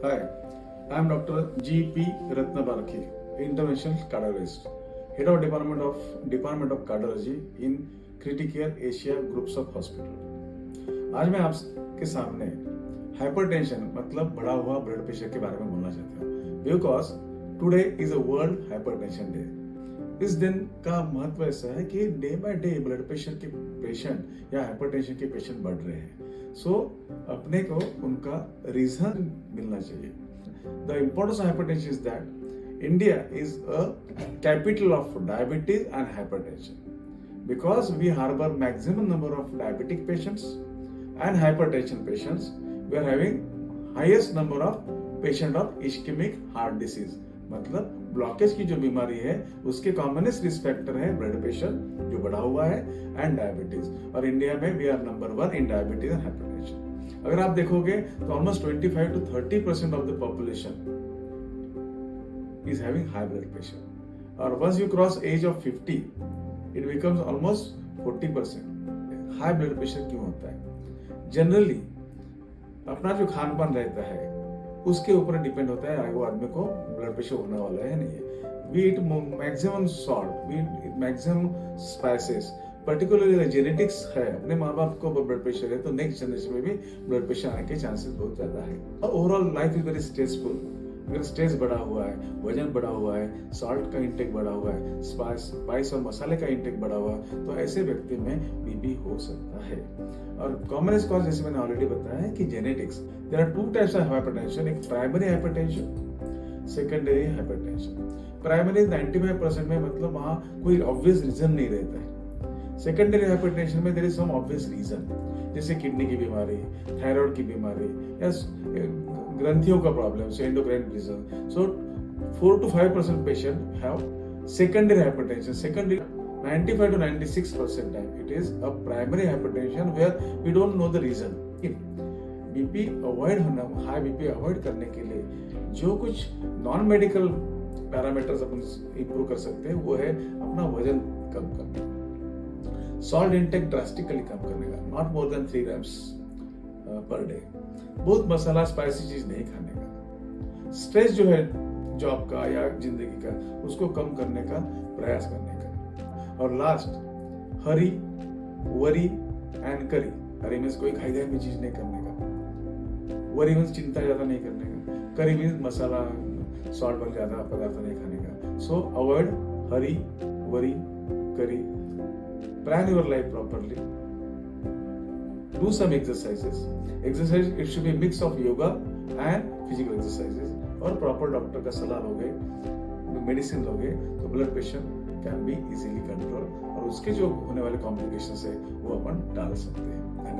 Hi, I am Dr. G.P. Ratnabarke, Interventional Cardiologist, Head of Department of Cardiology in Critical Asia Groups of Hospital. आज मैं आपके सामने hypertension मतलब बढ़ा हुआ ब्लड प्रेशर के बारे में बोलना चाहता हूँ because today is a world hypertension day. इस दिन का महत्व ऐसा है कि day by day blood pressure के पेशेंट या हाइपरटेंशन के पेशेंट बढ़ रहे हैं। सो अपने को उनका रीजन मिलना चाहिए। The importance of hypertension is that India is a capital of diabetes and hypertension because we harbour maximum number of diabetic patients and hypertension patients. We are having highest number of patient of ischemic heart disease मतलब blockage की जो बीमारी है उसके commonest risk factor है blood pressure जो बढ़ा हुआ है एंड डायबिटीज। और इंडिया में we are number 1 in diabetes and hypertension. अगर आप देखोगे तो almost 25 to 30% of the population is having high blood pressure और once you cross age of 50 it becomes almost 40%। High blood pressure क्यों होता है? जनरली अपना जो खान पान रहता है उसके ऊपर डिपेंड होता है वो आदमी को ब्लड प्रेशर होने वाला है नहीं है। We eat maximum salt, we eat maximum spices, particularly genetics है, अपने माँ बाप को ब्लड प्रेशर है तो नेक्स्ट जनरेशन में भी ब्लड प्रेशर आने के चांसेस बहुत ज्यादा है। Overall life is very stressful. अगर स्ट्रेस बढ़ा हुआ है, वजन बढ़ा हुआ है, सॉल्ट का इंटेक बढ़ा हुआ है, स्पाइस और मसाले का इंटेक बढ़ा हुआ है तो ऐसे व्यक्ति में बीपी हो सकता है। और कॉमनेस्ट कॉज जैसे मैंने ऑलरेडी बताया है कि genetics. There are two types of hypertension, एक primary hypertension, secondary hypertension. Primary 95% में मतलब वहां कोई ऑब्वियस रीजन नहीं रहता है। सेकेंडरी हाइपरटेंशन में there is some obvious reason, जैसे किडनी की बीमारी, थायराइड की बीमारी या ग्रंथियों का problem, endocrine disease. So 4 to 5% patient have secondary hypertension. Secondary 95 to 96% time it is a primary hypertension where we don't know the reason. BP avoid होना, high BP avoid करने के लिए जो कुछ नॉन मेडिकल पैरामीटर्स अपन improve कर सकते हैं वो है अपना वजन कम करना, सॉल्ट इंटेक ड्रास्टिकली कम करने का, not more than 3 grams per day, बहुत मसाला स्पाइसी चीज नहीं खाने का, स्ट्रेस जो है जॉब का या जिंदगी का उसको कम करने का प्रयास करने का, और लास्ट हरी, वरी एंड करी। हरी मीन्स कोई खाई में चीज नहीं करने का, वरी मीन्स चिंता ज्यादा नहीं करने का, करी मीन्स मसाला सॉल्ट वाले ज्यादा पदार्थ नहीं खाने का। सो अवॉइड हरी, वरी, करी, plan your life properly, do some exercises. It should be a mix of yoga and physical exercises. और प्रॉपर डॉक्टर का सलाह लोगे, मेडिसिन लोगे तो blood pressure can be easily control और उसके जो होने वाले कॉम्प्लिकेशंस है वो अपन टाल सकते हैं।